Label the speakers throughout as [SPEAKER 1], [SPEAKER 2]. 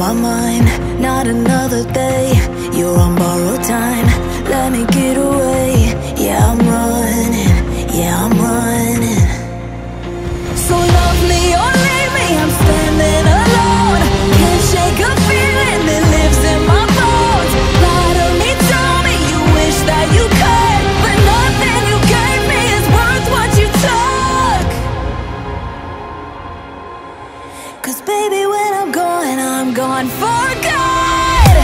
[SPEAKER 1] my mind, not another day. You're on borrowed time, let me get away. Yeah, I'm running, yeah, I'm running. So love me or leave me, I'm standing alone. Can't shake a feeling that lives in my bones. Lie to me, tell me you wish that you could, but nothing you gave me is worth what you took. 'Cause baby, when I'm gone for good.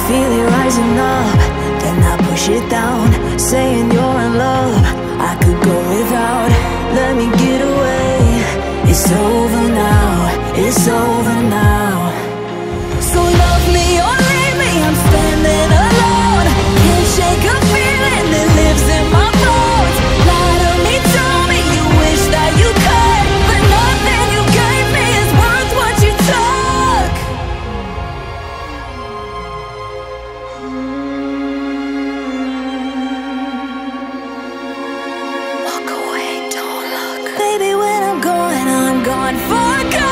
[SPEAKER 1] Feel it rising up, then I push it down, saying you're in love, I could go without. Let me get away. It's over now, it's over now. So love me or leave me, I'm standing alone. Can't shake a feeling that lives in my bones. Lie to me, tell me you wish that you could, but nothing you gave me is worth what you took. Walk away, don't look. Baby, when I'm gone for good.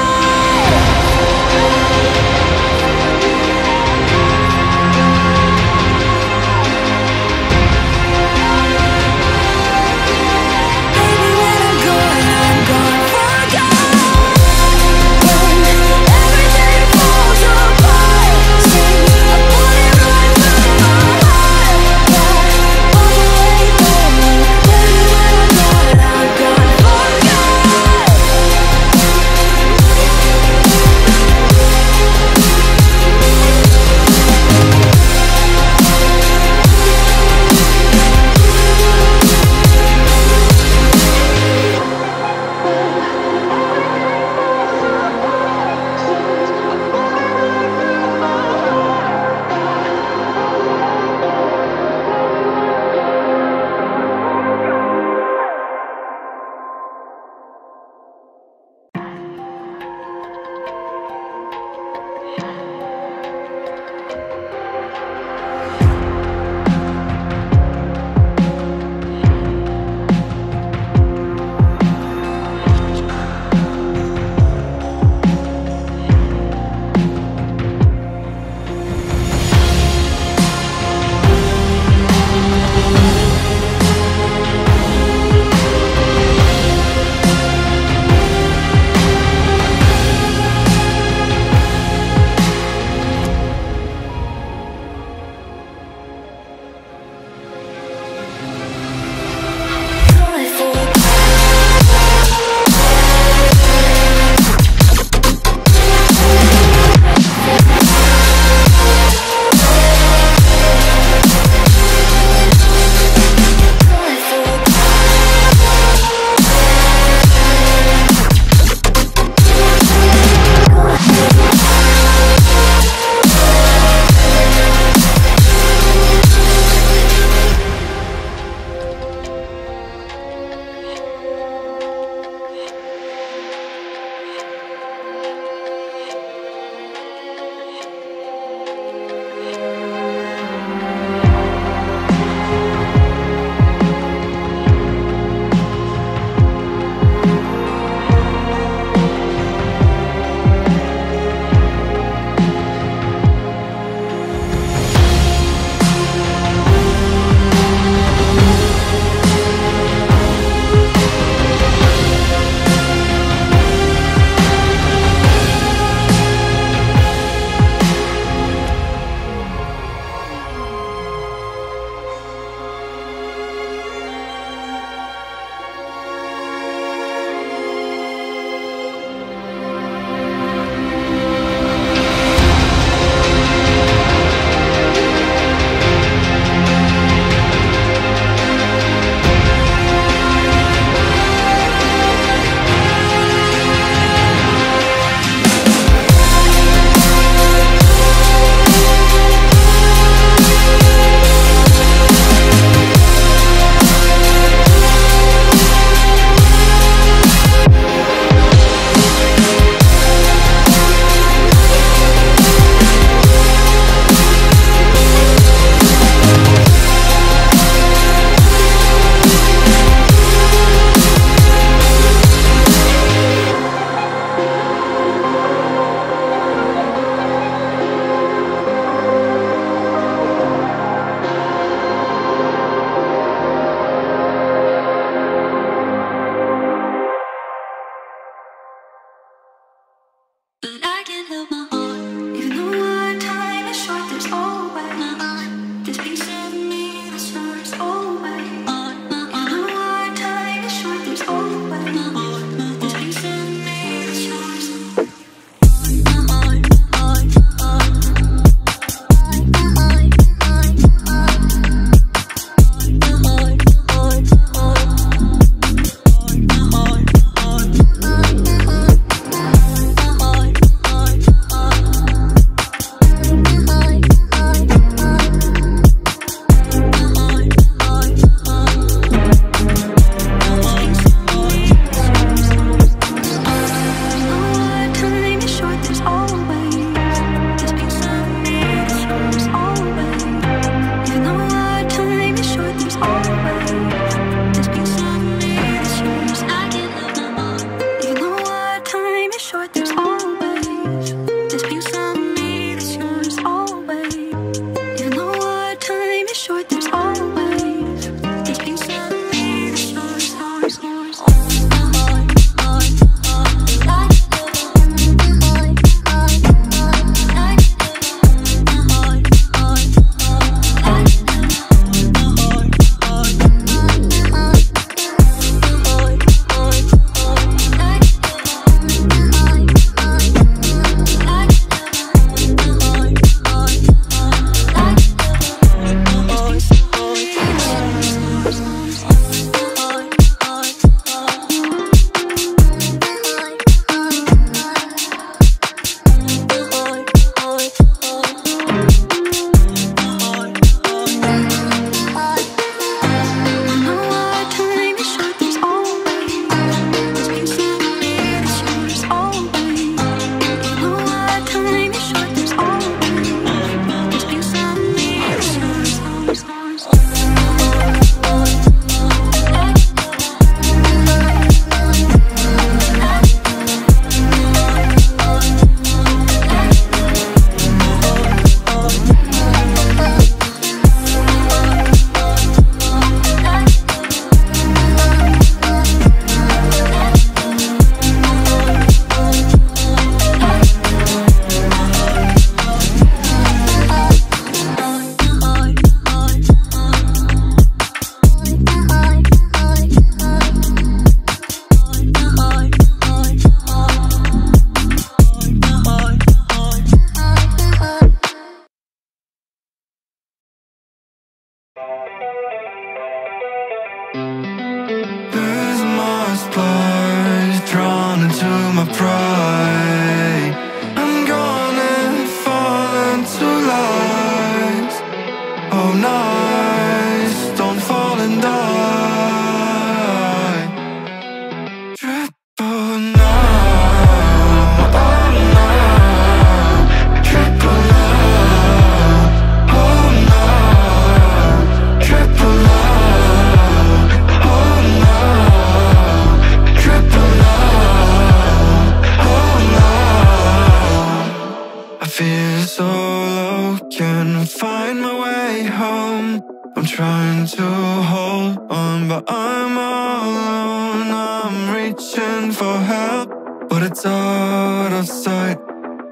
[SPEAKER 2] to hold on, but I'm all alone. I'm reaching for help, but it's out of sight.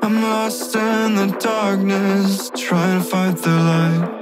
[SPEAKER 2] I'm lost in the darkness, trying to fight the light.